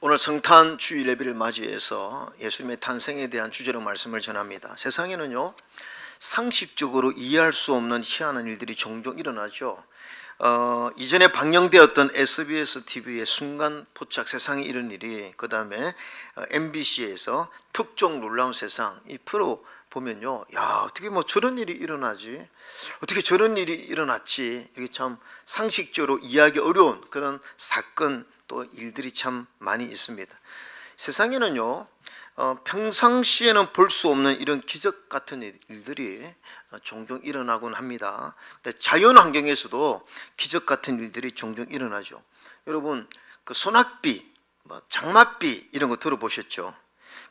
오늘 성탄 주일 예배를 맞이해서 예수님의 탄생에 대한 주제로 말씀을 전합니다. 세상에는요, 상식적으로 이해할 수 없는 희한한 일들이 종종 일어나죠. 이전에 방영되었던 SBS TV의 순간 포착 세상에 이런 일이, 그 다음에 MBC에서 특종 놀라운 세상, 이 프로 보면요, 야, 어떻게 뭐 저런 일이 일어나지? 어떻게 저런 일이 일어났지? 이게 참 상식적으로 이해하기 어려운 그런 사건 또 일들이 참 많이 있습니다. 세상에는요, 평상시에는 볼 수 없는 이런 기적 같은 일들이 종종 일어나곤 합니다. 근데 자연 환경에서도 기적 같은 일들이 종종 일어나죠. 여러분, 그 소낙비, 장맛비 이런 거 들어보셨죠?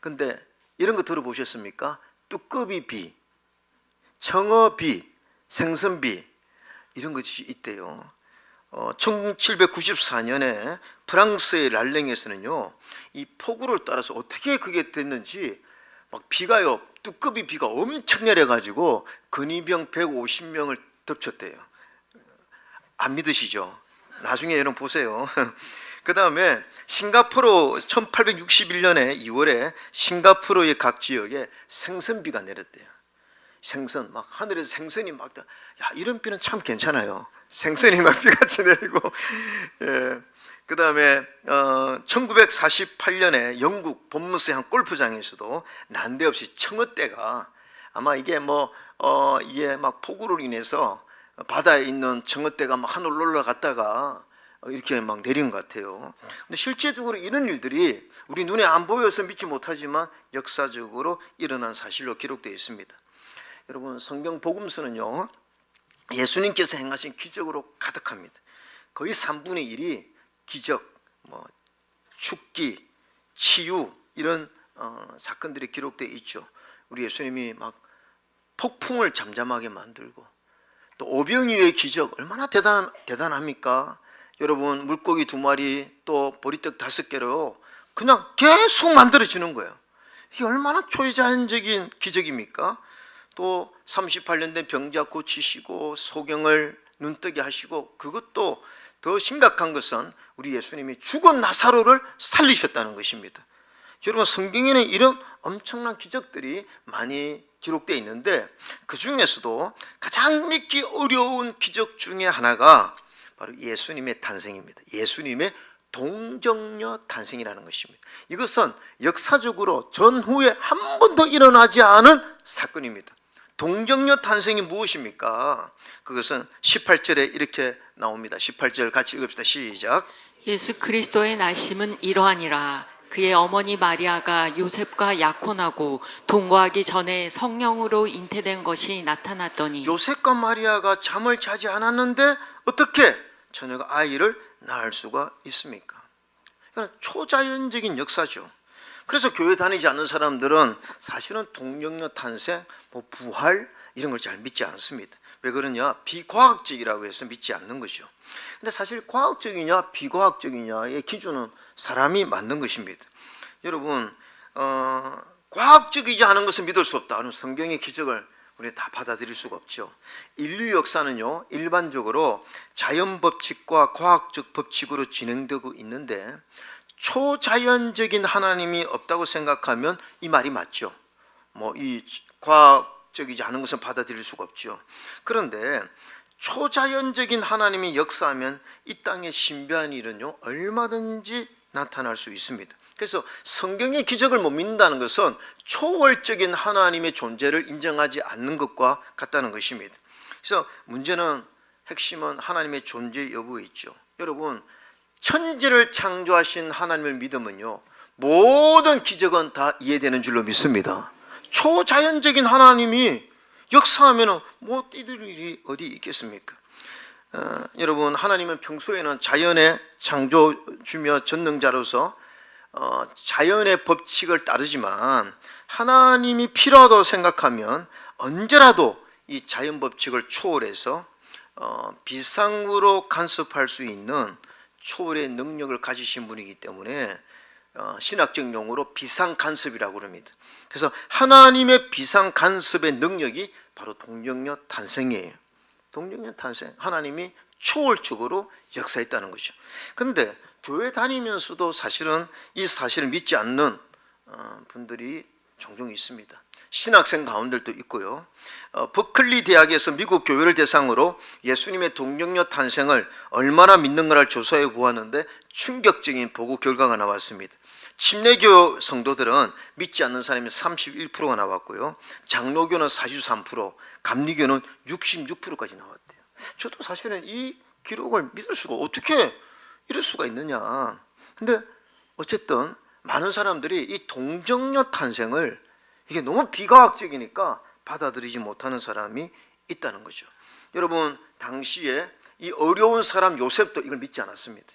근데 이런 거 들어보셨습니까? 뚜꺼비비, 청어비, 생선비 이런 것이 있대요. 1794년에 프랑스의 랄랭에서는요, 이 폭우를 따라서 어떻게 그게 됐는지 막 비가요, 뚜꺼비 비가 엄청 내려가지고 근위병 150명을 덮쳤대요. 안 믿으시죠? 나중에 여러분 보세요. 그 다음에 싱가포르 1861년에 2월에 싱가포르의 각 지역에 생선비가 내렸대요. 생선, 막 하늘에서 생선이 막, 야, 이런 비는 참 괜찮아요. 생선이 막 비같이 내리고. 예. 그 다음에 1948년에 영국 본무스의 한 골프장에서도 난데없이 청어떼가, 아마 이게 이게 막 폭우로 인해서 바다에 있는 청어떼가 막 하늘로 올라갔다가 이렇게 막 내린 것 같아요. 근데 실제적으로 이런 일들이 우리 눈에 안 보여서 믿지 못하지만 역사적으로 일어난 사실로 기록되어 있습니다. 여러분, 성경 복음서는요, 예수님께서 행하신 기적으로 가득합니다. 거의 3분의 1이 기적, 축기, 치유 이런 사건들이 기록되어 있죠. 우리 예수님이 막 폭풍을 잠잠하게 만들고, 또 오병이어의 기적 얼마나 대단합니까? 여러분, 물고기 2마리 또 보리떡 5개로 그냥 계속 만들어지는 거예요. 이게 얼마나 초자연적인 기적입니까? 또 38년 된 병자 고치시고 소경을 눈뜨게 하시고, 그것도 더 심각한 것은 우리 예수님이 죽은 나사로를 살리셨다는 것입니다. 여러분, 성경에는 이런 엄청난 기적들이 많이 기록되어 있는데, 그 중에서도 가장 믿기 어려운 기적 중에 하나가 바로 예수님의 탄생입니다. 예수님의 동정녀 탄생이라는 것입니다. 이것은 역사적으로 전후에 한 번도 일어나지 않은 사건입니다. 동정녀 탄생이 무엇입니까? 그것은 18절에 이렇게 나옵니다. 18절 같이 읽읍시다. 시작. 예수 그리스도의 나심은 이러하니라. 그의 어머니 마리아가 요셉과 약혼하고 동거하기 전에 성령으로 잉태된 것이 나타났더니, 요셉과 마리아가 잠을 자지 않았는데 어떻게 처녀가 아이를 낳을 수가 있습니까? 이건 초자연적인 역사죠. 그래서 교회 다니지 않는 사람들은 사실은 동정녀 탄생, 부활 이런 걸 잘 믿지 않습니다. 왜 그러냐? 비과학적이라고 해서 믿지 않는 거죠. 근데 사실 과학적이냐 비과학적이냐의 기준은 사람이 맞는 것입니다. 여러분, 과학적이지 않은 것은 믿을 수 없다. 성경의 기적을 우리 다 받아들일 수가 없죠. 인류 역사는요, 일반적으로 자연 법칙과 과학적 법칙으로 진행되고 있는데, 초자연적인 하나님이 없다고 생각하면 이 말이 맞죠. 이 과학적이지 않은 것은 받아들일 수가 없죠. 그런데 초자연적인 하나님이 역사하면 이 땅의 신비한 일은요, 얼마든지 나타날 수 있습니다. 그래서 성경의 기적을 못 믿는다는 것은 초월적인 하나님의 존재를 인정하지 않는 것과 같다는 것입니다. 그래서 문제는, 핵심은 하나님의 존재 여부에 있죠. 여러분, 천지를 창조하신 하나님을 믿으면요, 모든 기적은 다 이해되는 줄로 믿습니다. 초자연적인 하나님이 역사하면 이들 일이 어디 있겠습니까? 여러분, 하나님은 평소에는 자연의 창조주며 전능자로서 자연의 법칙을 따르지만, 하나님이 필요하다고 생각하면 언제라도 이 자연 법칙을 초월해서 비상으로 간섭할 수 있는 초월의 능력을 가지신 분이기 때문에 신학적 용어로 비상간섭이라고 합니다. 그래서 하나님의 비상간섭의 능력이 바로 동정녀 탄생이에요. 동정녀 탄생, 하나님이 초월적으로 역사했다는 것이죠. 그런데 교회 다니면서도 사실은 이 사실을 믿지 않는 분들이 종종 있습니다. 신학생 가운데도 있고요. 버클리 대학에서 미국 교회를 대상으로 예수님의 동정녀 탄생을 얼마나 믿는가를 조사해 보았는데 충격적인 보고 결과가 나왔습니다. 침례교 성도들은 믿지 않는 사람이 31%가 나왔고요. 장로교는 43%, 감리교는 66%까지 나왔대요. 저도 사실은 이 기록을 믿을 수가 어떻게 이럴 수가 있느냐. 근데 어쨌든 많은 사람들이 이 동정녀 탄생을 이게 너무 비과학적이니까 받아들이지 못하는 사람이 있다는 거죠. 여러분, 당시에 이 어려운 사람 요셉도 이걸 믿지 않았습니다.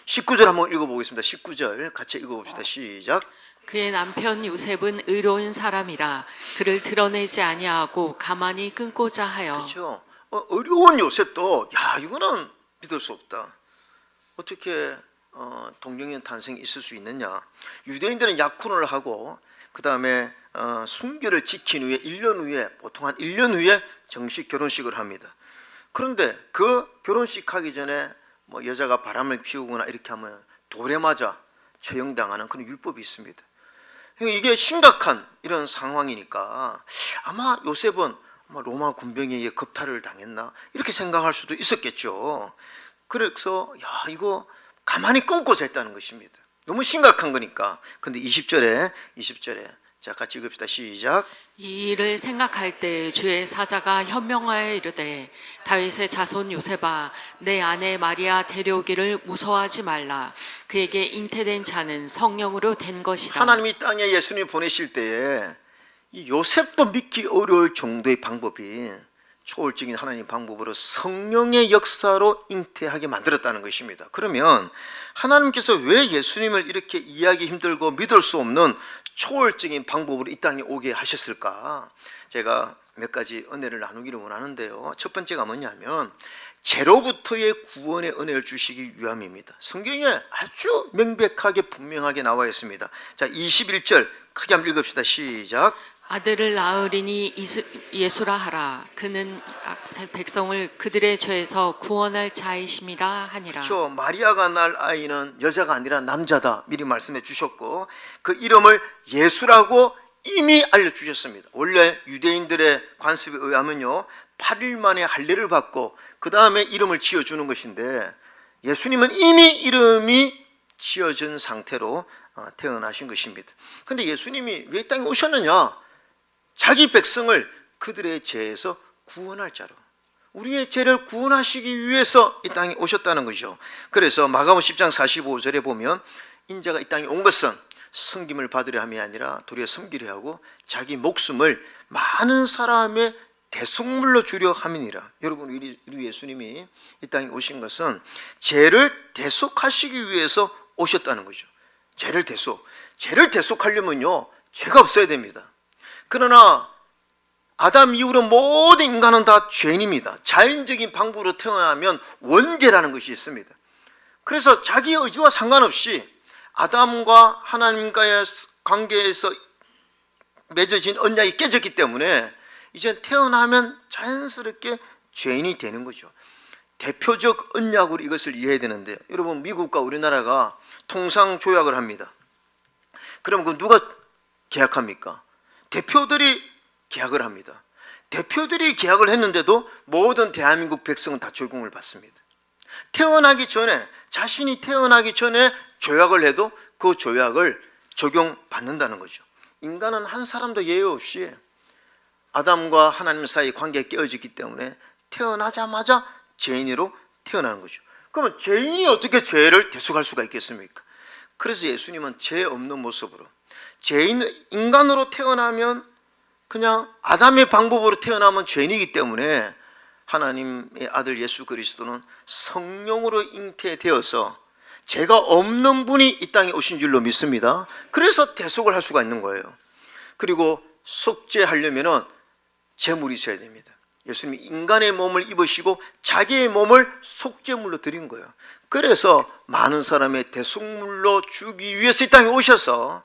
19절 한번 읽어보겠습니다. 19절 같이 읽어봅시다. 시작. 그의 남편 요셉은 의로운 사람이라 그를 드러내지 아니하고 가만히 끊고자 하여. 그렇죠. 어려운 요셉도 이거는 믿을 수 없다. 어떻게 동정녀 탄생이 있을 수 있느냐. 유대인들은 약혼을 하고 그 다음에 순결을 지킨 후에 1년 후에 보통 한 1년 후에 정식 결혼식을 합니다. 그런데 그 결혼식 하기 전에 뭐 여자가 바람을 피우거나 이렇게 하면 돌에 맞아 처형당하는 그런 율법이 있습니다. 이게 심각한 이런 상황이니까 아마 요셉은 로마 군병에게 겁탈을 당했나 이렇게 생각할 수도 있었겠죠. 그래서 이거 가만히 끊고자 했다는 것입니다. 너무 심각한 거니까. 근데 20절에 자 같이 읽읍시다. 시작. 이 일을 생각할 때 주의 사자가 현명하여 이르되 다윗의 자손 요셉아 내 아내 마리아 데려오기를 무서워하지 말라. 그에게 잉태된 자는 성령으로 된 것이라. 하나님이 땅에 예수님 보내실 때에 이 요셉도 믿기 어려울 정도의 방법이 초월적인 하나님 방법으로 성령의 역사로 잉태하게 만들었다는 것입니다. 그러면 하나님께서 왜 예수님을 이렇게 이해하기 힘들고 믿을 수 없는 초월적인 방법으로 이 땅에 오게 하셨을까? 제가 몇 가지 은혜를 나누기를 원하는데요. 첫 번째가 뭐냐면 죄로부터의 구원의 은혜를 주시기 위함입니다. 성경에 아주 명백하게 분명하게 나와 있습니다. 자, 21절 크게 한번 읽읍시다. 시작. 아들을 낳으리니 예수라 하라. 그는 백성을 그들의 죄에서 구원할 자이심이라 하니라. 그렇죠. 마리아가 낳을 아이는 여자가 아니라 남자다 미리 말씀해 주셨고 그 이름을 예수라고 이미 알려주셨습니다. 원래 유대인들의 관습에 의하면요 8일 만에 할례를 받고 그 다음에 이름을 지어주는 것인데 예수님은 이미 이름이 지어진 상태로 태어나신 것입니다. 그런데 예수님이 왜 이 땅에 오셨느냐? 자기 백성을 그들의 죄에서 구원할 자로, 우리의 죄를 구원하시기 위해서 이 땅에 오셨다는 것이죠. 그래서 마가복음 10장 45절에 보면 인자가 이 땅에 온 것은 섬김을 받으려 함이 아니라 도리어 섬기려 하고 자기 목숨을 많은 사람의 대속물로 주려 함이니라. 여러분, 우리 예수님이 이 땅에 오신 것은 죄를 대속하시기 위해서 오셨다는 거죠. 죄를 대속하려면요 죄가 없어야 됩니다. 그러나 아담 이후로 모든 인간은 다 죄인입니다. 자연적인 방법으로 태어나면 원죄라는 것이 있습니다. 그래서 자기 의지와 상관없이 아담과 하나님과의 관계에서 맺어진 언약이 깨졌기 때문에 이제 태어나면 자연스럽게 죄인이 되는 거죠. 대표적 언약으로 이것을 이해해야 되는데, 여러분 미국과 우리나라가 통상 조약을 합니다. 그럼 그 누가 계약합니까? 대표들이 계약을 합니다. 대표들이 계약을 했는데도 모든 대한민국 백성은 다 적용을 받습니다. 태어나기 전에, 자신이 태어나기 전에 조약을 해도 그 조약을 적용받는다는 거죠. 인간은 한 사람도 예외 없이 아담과 하나님 사이 관계가 깨어졌기 때문에 태어나자마자 죄인으로 태어나는 거죠. 그러면 죄인이 어떻게 죄를 대속할 수가 있겠습니까? 그래서 예수님은 죄 없는 모습으로, 인간으로 태어나면 그냥 아담의 방법으로 태어나면 죄인이기 때문에 하나님의 아들 예수 그리스도는 성령으로 잉태되어서 죄가 없는 분이 이 땅에 오신 줄로 믿습니다. 그래서 대속을 할 수가 있는 거예요. 그리고 속죄하려면 제물이 있어야 됩니다. 예수님이 인간의 몸을 입으시고 자기의 몸을 속죄물로 드린 거예요. 그래서 많은 사람의 대속물로 주기 위해서 이 땅에 오셔서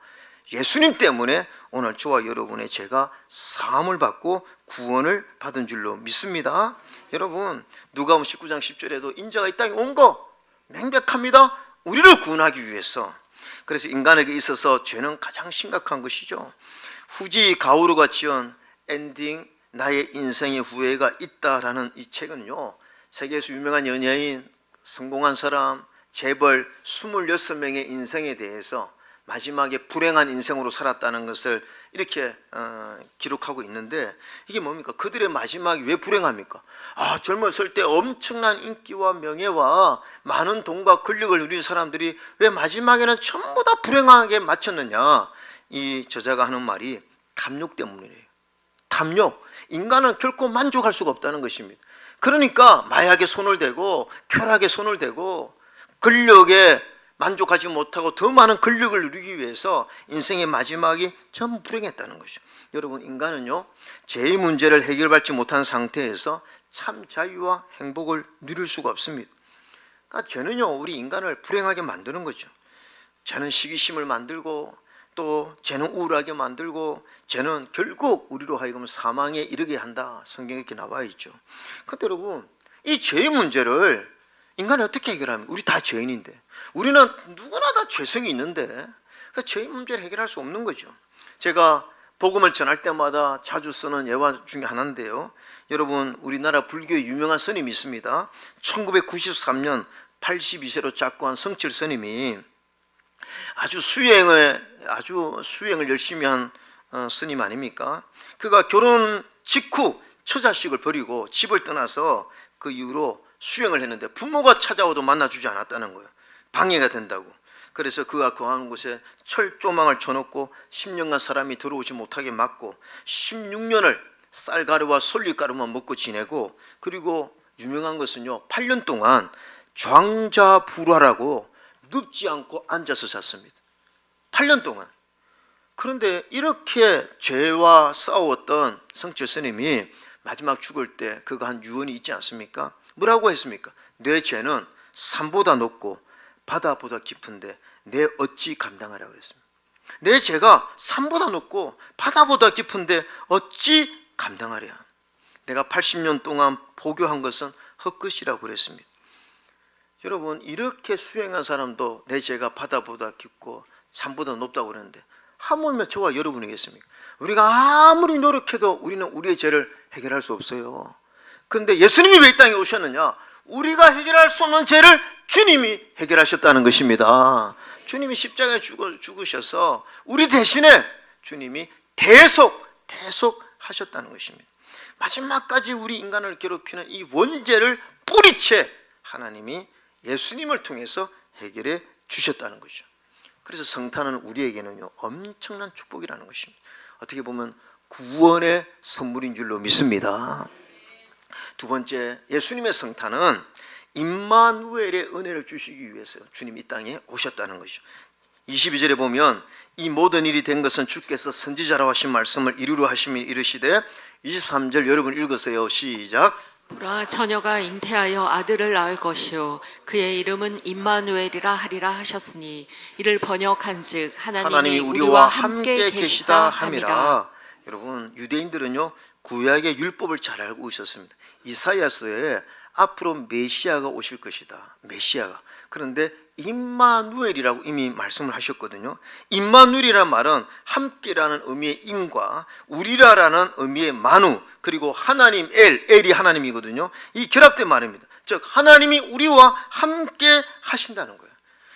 예수님 때문에 오늘 저와 여러분의 죄가 사함을 받고 구원을 받은 줄로 믿습니다. 여러분, 누가복음 19장 10절에도 인자가 이 땅에 온 거 명백합니다. 우리를 구원하기 위해서. 그래서 인간에게 있어서 죄는 가장 심각한 것이죠. 후지 가오루가 지은 엔딩 나의 인생의 후회가 있다라는 이 책은요, 세계에서 유명한 연예인, 성공한 사람, 재벌 26명의 인생에 대해서 마지막에 불행한 인생으로 살았다는 것을 이렇게 기록하고 있는데, 이게 뭡니까? 그들의 마지막이 왜 불행합니까? 젊었을 때 엄청난 인기와 명예와 많은 돈과 권력을 누린 사람들이 왜 마지막에는 전부 다 불행하게 마쳤느냐? 이 저자가 하는 말이 탐욕 때문이에요. 탐욕. 인간은 결코 만족할 수가 없다는 것입니다. 그러니까 마약에 손을 대고 쾌락에 손을 대고 권력에 만족하지 못하고 더 많은 권력을 누리기 위해서 인생의 마지막이 전부 불행했다는 것이죠. 여러분, 인간은요, 죄의 문제를 해결받지 못한 상태에서 참 자유와 행복을 누릴 수가 없습니다. 그러니까 죄는요, 우리 인간을 불행하게 만드는 거죠. 죄는 시기심을 만들고, 또 죄는 우울하게 만들고, 죄는 결국 우리로 하여금 사망에 이르게 한다. 성경에 이렇게 나와 있죠. 그런데 여러분, 이 죄의 문제를 인간이 어떻게 해결합니까? 우리 다 죄인인데, 우리는 누구나 다 죄성이 있는데, 그러니까 죄의 문제를 해결할 수 없는 거죠. 제가 복음을 전할 때마다 자주 쓰는 예화 중에 하나인데요, 여러분, 우리나라 불교의 유명한 스님이 있습니다. 1993년 82세로 작고한 성칠 스님이 아주 수행을 열심히 한 스님 아닙니까? 그가 결혼 직후 처자식을 버리고 집을 떠나서 그 이후로 수행을 했는데 부모가 찾아와도 만나주지 않았다는 거예요. 방해가 된다고. 그래서 그가 거하는 곳에 철조망을 쳐놓고 10년간 사람이 들어오지 못하게 막고 16년을 쌀가루와 솔잎가루만 먹고 지내고, 그리고 유명한 것은요, 8년 동안 좌ang자불화라고 눕지 않고 앉아서 잤습니다. 8년 동안. 그런데 이렇게 죄와 싸웠던 성철 스님이 마지막 죽을 때 그가 한 유언이 있지 않습니까? 뭐라고 했습니까? 내 죄는 산보다 높고 바다보다 깊은데 내 어찌 감당하라고 그랬습니다. 내 죄가 산보다 높고 바다보다 깊은데 어찌 감당하랴. 내가 80년 동안 포교한 것은 헛것이라고 그랬습니다. 여러분, 이렇게 수행한 사람도 내 죄가 바다보다 깊고 산보다 높다고 그러는데 하물며 저와 여러분이겠습니까? 우리가 아무리 노력해도 우리는 우리의 죄를 해결할 수 없어요. 그런데 예수님이 왜 이 땅에 오셨느냐? 우리가 해결할 수 없는 죄를 주님이 해결하셨다는 것입니다. 주님이 십자가에 죽으셔서 우리 대신에 주님이 대속하셨다는 것입니다. 마지막까지 우리 인간을 괴롭히는 이 원죄를 뿌리채 하나님이 예수님을 통해서 해결해 주셨다는 것이죠. 그래서 성탄은 우리에게는요, 엄청난 축복이라는 것입니다. 어떻게 보면 구원의 선물인 줄로 믿습니다. 두 번째, 예수님의 성탄은 임마누엘의 은혜를 주시기 위해서 주님 이 땅에 오셨다는 것이죠. 22절에 보면 이 모든 일이 된 것은 주께서 선지자라고 하신 말씀을 이루려 하심이 이르시되, 23절 여러분 읽으세요. 시작. 보라, 처녀가 잉태하여 아들을 낳을 것이요 그의 이름은 임마누엘이라 하리라 하셨으니, 이를 번역한즉 하나님이 우리와 함께 계시다 함이라. 여러분, 유대인들은요, 구약의 율법을 잘 알고 있었습니다. 이사야서에 앞으로 메시아가 오실 것이다. 메시아가. 그런데 임마누엘이라고 이미 말씀을 하셨거든요. 임마누엘이라는 말은 함께라는 의미의 임과 우리라라는 의미의 만우, 그리고 하나님 엘이 하나님이거든요. 이 결합된 말입니다. 즉 하나님이 우리와 함께 하신다는 거예요.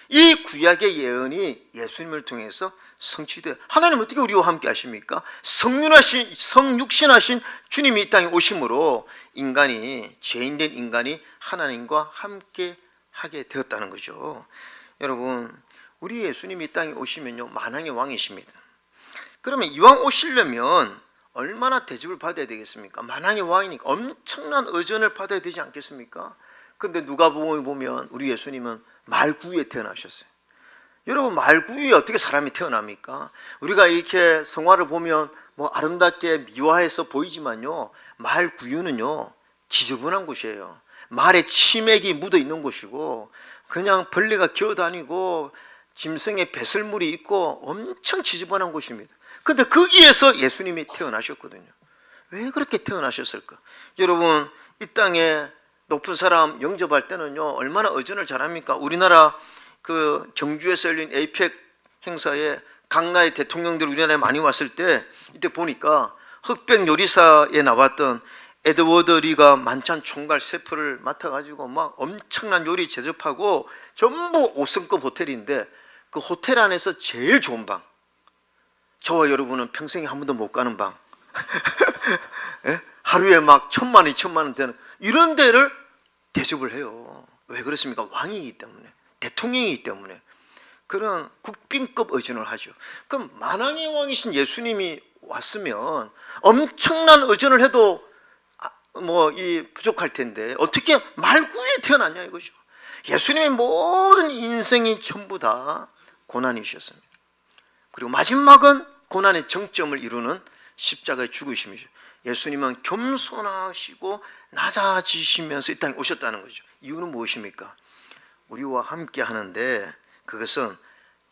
이 구약의 예언이 예수님을 통해서 성취돼요. 하나님 어떻게 우리와 함께 하십니까? 성육신하신 주님이 이 땅에 오심으로 인간이, 죄인된 인간이 하나님과 함께 하게 되었다는 거죠. 여러분, 우리 예수님이 이 땅에 오시면요, 만왕의 왕이십니다. 그러면 이왕 오시려면 얼마나 대접을 받아야 되겠습니까? 만왕의 왕이니까 엄청난 의전을 받아야 되지 않겠습니까? 그런데 누가복음에 보면 우리 예수님은 말구유에 태어나셨어요. 여러분, 말구유에 어떻게 사람이 태어납니까? 우리가 이렇게 성화를 보면 뭐 아름답게 미화해서 보이지만요, 말구유는요, 지저분한 곳이에요. 말에 치맥이 묻어 있는 곳이고, 그냥 벌레가 기어다니고 짐승의 배설물이 있고 엄청 지저분한 곳입니다. 그런데 거기에서 예수님이 태어나셨거든요. 왜 그렇게 태어나셨을까? 여러분, 이 땅에 높은 사람 영접할 때는요, 얼마나 의전을 잘합니까? 우리나라 그 경주에서 열린 에이펙 행사에 각 나라의 대통령들 우리나라에 많이 왔을 때 이때 보니까 흑백 요리사에 나왔던 에드워드 리가 만찬 총괄 셰프를 맡아가지고 막 엄청난 요리 제접하고 전부 5성급 호텔인데 그 호텔 안에서 제일 좋은 방, 저와 여러분은 평생에 한 번도 못 가는 방 예? 하루에 막 1,000만, 2,000만 원 되는 이런 데를 대접을 해요. 왜 그렇습니까? 왕이기 때문에, 대통령이기 때문에 그런 국빈급 의전을 하죠. 그럼 만왕의 왕이신 예수님이 왔으면 엄청난 의전을 해도 이 부족할 텐데 어떻게 말구에 태어났냐 이거죠. 예수님의 모든 인생이 전부 다 고난이셨습니다. 그리고 마지막은 고난의 정점을 이루는 십자가의 죽으심이죠. 예수님은 겸손하시고 낮아지시면서 이 땅에 오셨다는 거죠. 이유는 무엇입니까? 우리와 함께 하는데 그것은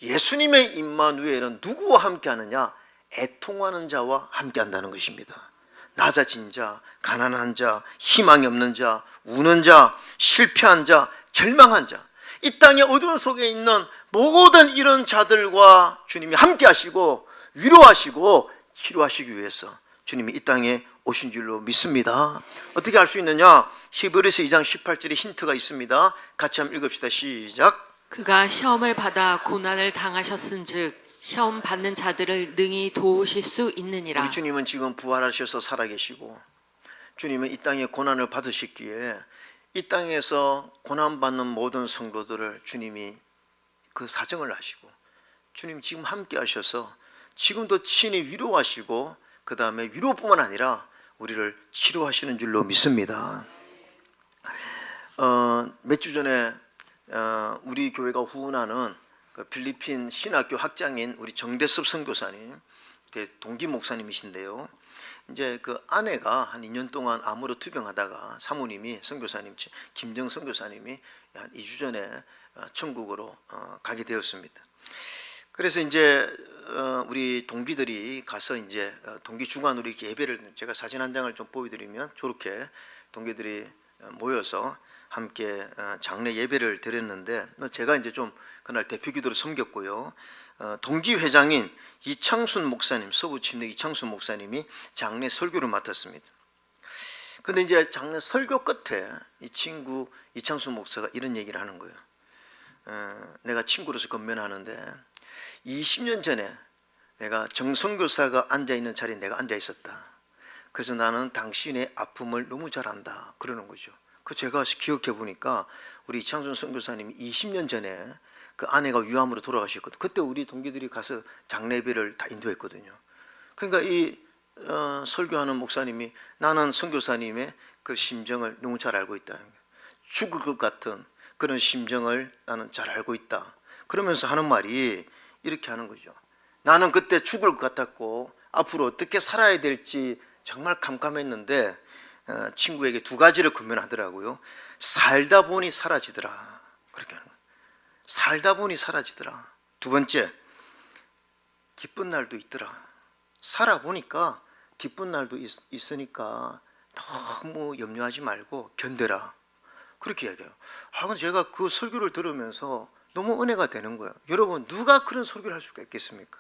예수님의 임마누엘은 누구와 함께 하느냐? 애통하는 자와 함께 한다는 것입니다. 낮아진 자, 가난한 자, 희망이 없는 자, 우는 자, 실패한 자, 절망한 자, 이 땅의 어두운 속에 있는 모든 이런 자들과 주님이 함께 하시고 위로하시고 치료하시기 위해서 주님이 이 땅에 오신 줄로 믿습니다. 어떻게 알 수 있느냐? 히브리서 2장 18절에 힌트가 있습니다. 같이 한번 읽읍시다. 시작. 그가 시험을 받아 고난을 당하셨은즉 시험 받는 자들을 능히 도우실 수 있느니라. 우리 주님은 지금 부활하셔서 살아계시고 주님은 이 땅에 고난을 받으셨기에 이 땅에서 고난받는 모든 성도들을 주님이 그 사정을 아시고 주님 지금 함께 하셔서 지금도 친히 위로하시고 그 다음에 위로뿐만 아니라 우리를 치료하시는 줄로 믿습니다. 몇 주 전에 우리 교회가 후원하는 그 필리핀 신학교 학장인 우리 정대섭 선교사님, 동기 목사님이신데요. 이제 그 아내가 한 2년 동안 암으로 투병하다가 사모님이 선교사님 김정 선교사님이 한 2주 전에 천국으로 가게 되었습니다. 그래서 이제 우리 동기들이 가서 이제 동기 주관으로 이렇게 예배를 제가 사진 한 장을 좀 보여드리면 저렇게 동기들이 모여서 함께 장례 예배를 드렸는데 제가 이제 좀 그날 대표기도를 섬겼고요. 동기 회장인 이창순 목사님, 서부 침례 이창순 목사님이 장례 설교를 맡았습니다. 근데 이제 장례 설교 끝에 이 친구 이창순 목사가 이런 얘기를 하는 거예요. 내가 친구로서 건면하는데 20년 전에 내가 정선교사가 앉아있는 자리에 내가 앉아 있었다. 그래서 나는 당신의 아픔을 너무 잘 안다. 그러는 거죠. 그 제가 기억해 보니까 우리 이창순 선교사님이 20년 전에 그 아내가 위암으로 돌아가셨거든요. 그때 우리 동기들이 가서 장례비를 다 인도했거든요. 그러니까 이 설교하는 목사님이 나는 선교사님의 그 심정을 너무 잘 알고 있다. 죽을 것 같은 그런 심정을 나는 잘 알고 있다. 그러면서 하는 말이 이렇게 하는 거죠. 나는 그때 죽을 것 같았고 앞으로 어떻게 살아야 될지 정말 캄캄했는데 친구에게 두 가지를 권면하더라고요. 살다 보니 사라지더라. 그렇게 하는 거예요. 살다 보니 사라지더라. 두 번째, 기쁜 날도 있더라. 살아보니까 기쁜 날도 있으니까 너무 염려하지 말고 견뎌라. 그렇게 얘기해요. 근데 제가 그 설교를 들으면서 너무 은혜가 되는 거예요. 여러분, 누가 그런 설교를 할 수가 있겠습니까?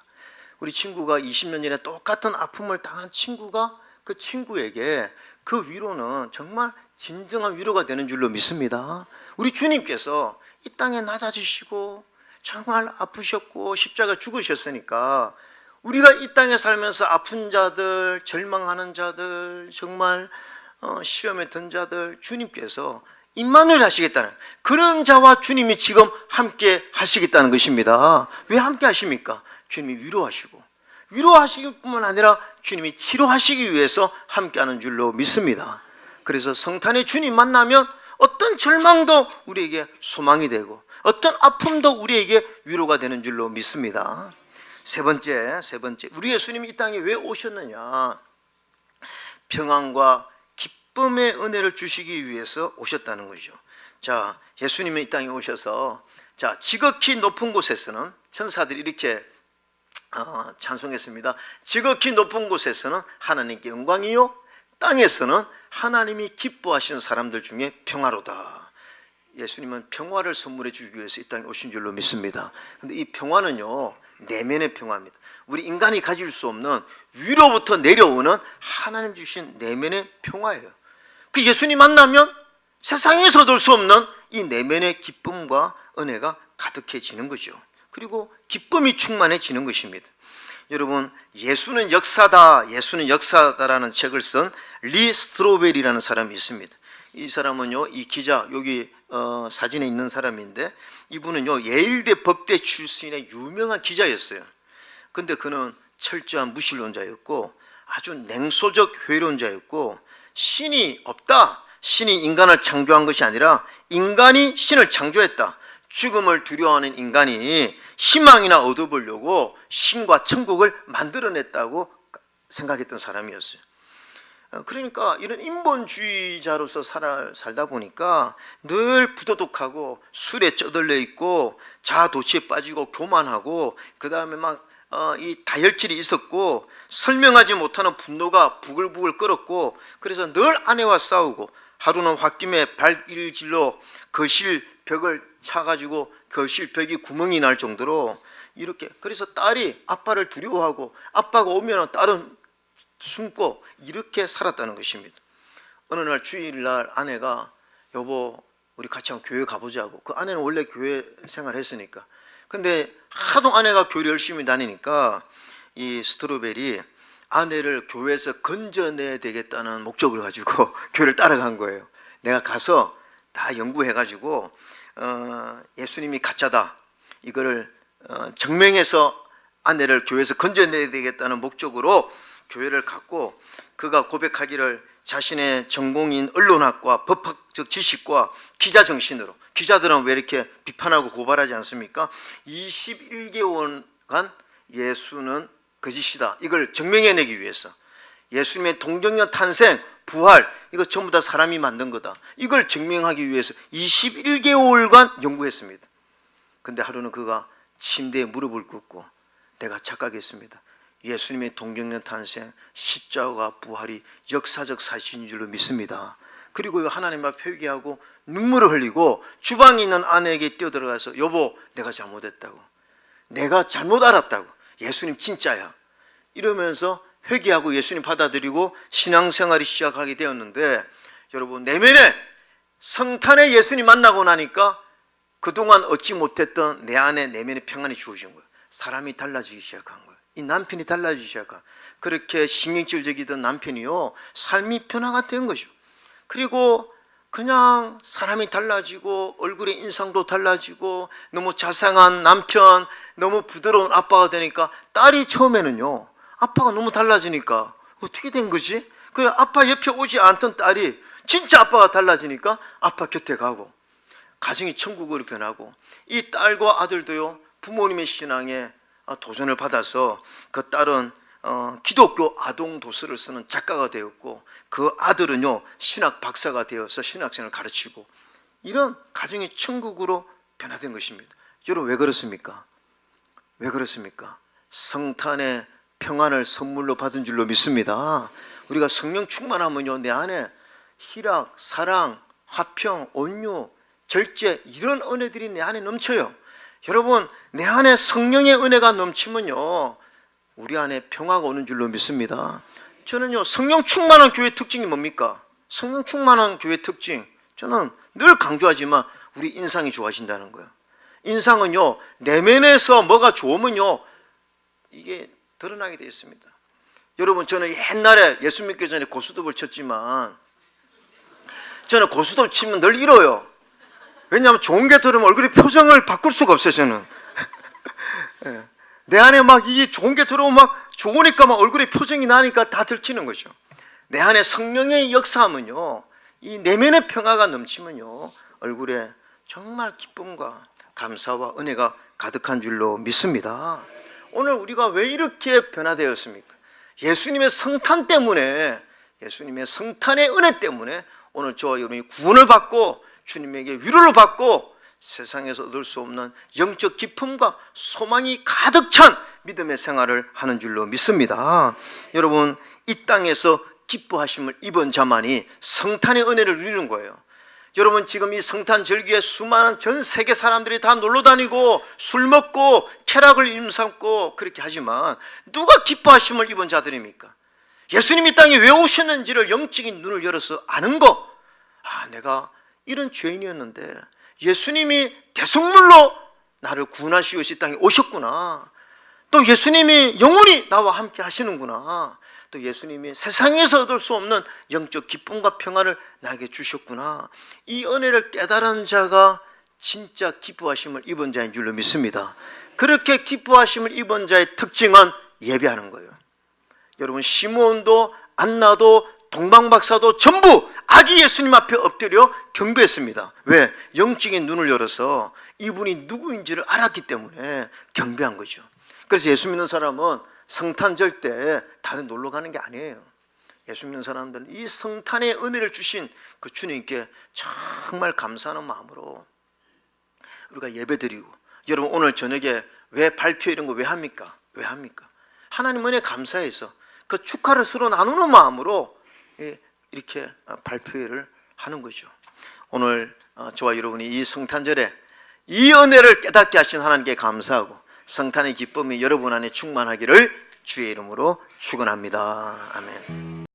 우리 친구가 20년 전에 똑같은 아픔을 당한 친구가 그 친구에게 그 위로는 정말 진정한 위로가 되는 줄로 믿습니다. 우리 주님께서 이 땅에 낮아지시고 정말 아프셨고 십자가 죽으셨으니까 우리가 이 땅에 살면서 아픈 자들, 절망하는 자들, 정말 시험에 든 자들 주님께서 임마누엘 하시겠다는 그런 자와 주님이 지금 함께 하시겠다는 것입니다. 왜 함께 하십니까? 주님이 위로하시고 위로하시기 뿐만 아니라 주님이 치료하시기 위해서 함께하는 줄로 믿습니다. 그래서 성탄의 주님 만나면 어떤 절망도 우리에게 소망이 되고 어떤 아픔도 우리에게 위로가 되는 줄로 믿습니다. 세 번째, 우리 예수님이 이 땅에 왜 오셨느냐? 평안과 기쁨의 은혜를 주시기 위해서 오셨다는 거죠. 자, 예수님이 이 땅에 오셔서 자, 지극히 높은 곳에서는 천사들이 이렇게 찬송했습니다. 지극히 높은 곳에서는 하나님께 영광이요 땅에서는 하나님이 기뻐하시는 사람들 중에 평화로다. 예수님은 평화를 선물해 주기 위해서 이 땅에 오신 줄로 믿습니다. 근데 이 평화는요, 내면의 평화입니다. 우리 인간이 가질 수 없는 위로부터 내려오는 하나님 주신 내면의 평화예요. 그 예수님 만나면 세상에서 얻을 수 없는 이 내면의 기쁨과 은혜가 가득해지는 거죠. 그리고 기쁨이 충만해지는 것입니다. 여러분, 예수는 역사다라는 책을 쓴 리 스트로벨이라는 사람이 있습니다. 이 사람은요, 이 기자, 여기 사진에 있는 사람인데, 이분은요, 예일대 법대 출신의 유명한 기자였어요. 근데 그는 철저한 무신론자였고 아주 냉소적 회론자였고, 신이 없다, 신이 인간을 창조한 것이 아니라 인간이 신을 창조했다, 죽음을 두려워하는 인간이 희망이나 얻어보려고 신과 천국을 만들어냈다고 생각했던 사람이었어요. 그러니까 이런 인본주의자로서 살다 보니까 늘 부도덕하고 술에 쩌들려 있고 자아도취에 빠지고 교만하고, 그 다음에 막 이 다혈질이 있었고 설명하지 못하는 분노가 부글부글 끓었고, 그래서 늘 아내와 싸우고, 하루는 홧김에 발길질로 거실 벽을 차가지고 거실 벽이 구멍이 날 정도로 이렇게, 그래서 딸이 아빠를 두려워하고 아빠가 오면 딸은 숨고 이렇게 살았다는 것입니다. 어느 날 주일날 아내가 여보 우리 같이 한번 교회 가보자고. 그 아내는 원래 교회 생활했으니까. 근데 하도 아내가 교회를 열심히 다니니까 이 스트로벨이 아내를 교회에서 건져내야 되겠다는 목적을 가지고 교회를 따라간 거예요. 내가 가서 다 연구해가지고 예수님이 가짜다, 이거를 증명해서 아내를 교회에서 건져내야 되겠다는 목적으로 교회를 갔고, 그가 고백하기를 자신의 전공인 언론학과 법학적 지식과 기자 정신으로, 기자들은 왜 이렇게 비판하고 고발하지 않습니까? 21개월간 예수는 거짓이다, 이걸 증명해내기 위해서 예수님의 동정녀 탄생, 부활, 이거 전부 다 사람이 만든 거다, 이걸 증명하기 위해서 21개월간 연구했습니다. 근데 하루는 그가 침대에 무릎을 꿇고 내가 착각했습니다. 예수님의 동정녀 탄생, 십자가 부활이 역사적 사실인 줄로 믿습니다. 그리고 하나님 앞에 회개하고 눈물을 흘리고 주방에 있는 아내에게 뛰어들어가서 여보 내가 잘못했다고, 내가 잘못 알았다고, 예수님 진짜야, 이러면서 회개하고 예수님 받아들이고 신앙생활이 시작하게 되었는데, 여러분 내면에 성탄에 예수님 만나고 나니까 그동안 얻지 못했던 내 안에 내면의 평안이 주어진 거예요. 사람이 달라지기 시작한 거예요. 이 남편이 달라지기 시작한, 그렇게 신경질적이던 남편이요 삶이 변화가 된 거죠. 그리고 그냥 사람이 달라지고 얼굴의 인상도 달라지고 너무 자상한 남편, 너무 부드러운 아빠가 되니까 딸이 처음에는요 아빠가 너무 달라지니까 어떻게 된 거지? 그 아빠 옆에 오지 않던 딸이 진짜 아빠가 달라지니까 아빠 곁에 가고, 가정이 천국으로 변하고, 이 딸과 아들도요 부모님의 신앙에 도전을 받아서 그 딸은 기독교 아동 도서를 쓰는 작가가 되었고, 그 아들은요 신학 박사가 되어서 신학생을 가르치고, 이런 가정이 천국으로 변화된 것입니다. 여러분 왜 그렇습니까? 왜 그렇습니까? 성탄의 평안을 선물로 받은 줄로 믿습니다. 우리가 성령 충만하면요 내 안에 희락, 사랑, 화평, 온유, 절제, 이런 은혜들이 내 안에 넘쳐요. 여러분 내 안에 성령의 은혜가 넘치면요 우리 안에 평화가 오는 줄로 믿습니다. 저는요 성령 충만한 교회 특징이 뭡니까? 성령 충만한 교회 특징, 저는 늘 강조하지만 우리 인상이 좋아진다는 거예요. 인상은요 내면에서 뭐가 좋으면요 이게 드러나게 되어 있습니다. 여러분 저는 옛날에 예수 믿기 전에 고스톱을 쳤지만, 저는 고스톱 치면 늘 잃어요. 왜냐하면 좋은 게 들으면 얼굴의 표정을 바꿀 수가 없어요. 저는 내 안에 막 이게 좋은 게 들어오면 막 좋으니까 막 얼굴에 표정이 나니까 다 들키는 거죠. 내 안에 성령의 역사하면요 이 내면의 평화가 넘치면요 얼굴에 정말 기쁨과 감사와 은혜가 가득한 줄로 믿습니다. 오늘 우리가 왜 이렇게 변화되었습니까? 예수님의 성탄 때문에, 예수님의 성탄의 은혜 때문에 오늘 저와 여러분이 구원을 받고 주님에게 위로를 받고 세상에서 얻을 수 없는 영적 기쁨과 소망이 가득 찬 믿음의 생활을 하는 줄로 믿습니다. 여러분 이 땅에서 기뻐하심을 입은 자만이 성탄의 은혜를 누리는 거예요. 여러분 지금 이 성탄 절기에 수많은 전 세계 사람들이 다 놀러 다니고 술 먹고 쾌락을 임삼고 그렇게 하지만 누가 기뻐하심을 입은 자들입니까? 예수님이 땅에 왜 오셨는지를 영적인 눈을 열어서 아는 거. 내가 이런 죄인이었는데 예수님이 대속물로 나를 구원하시기 위해서 이 땅에 오셨구나. 또 예수님이 영원히 나와 함께 하시는구나. 또 예수님이 세상에서 얻을 수 없는 영적 기쁨과 평안을 나에게 주셨구나. 이 은혜를 깨달은 자가 진짜 기뻐하심을 입은 자인 줄로 믿습니다. 그렇게 기뻐하심을 입은 자의 특징은 예배하는 거예요. 여러분 시므온도 안나도 동방박사도 전부 아기 예수님 앞에 엎드려 경배했습니다. 왜? 영적인 눈을 열어서 이분이 누구인지를 알았기 때문에 경배한 거죠. 그래서 예수 믿는 사람은 성탄절 때 다른 놀러 가는 게 아니에요. 예수 믿는 사람들은 이 성탄의 은혜를 주신 그 주님께 정말 감사하는 마음으로 우리가 예배드리고, 여러분 오늘 저녁에 왜 발표 이런 거 왜 합니까? 왜 합니까? 하나님 은혜 감사해서 그 축하를 서로 나누는 마음으로 이렇게 발표회를 하는 거죠. 오늘 저와 여러분이 이 성탄절에 이 은혜를 깨닫게 하신 하나님께 감사하고 성탄의 기쁨이 여러분 안에 충만하기를 주의 이름으로 축원합니다. 아멘.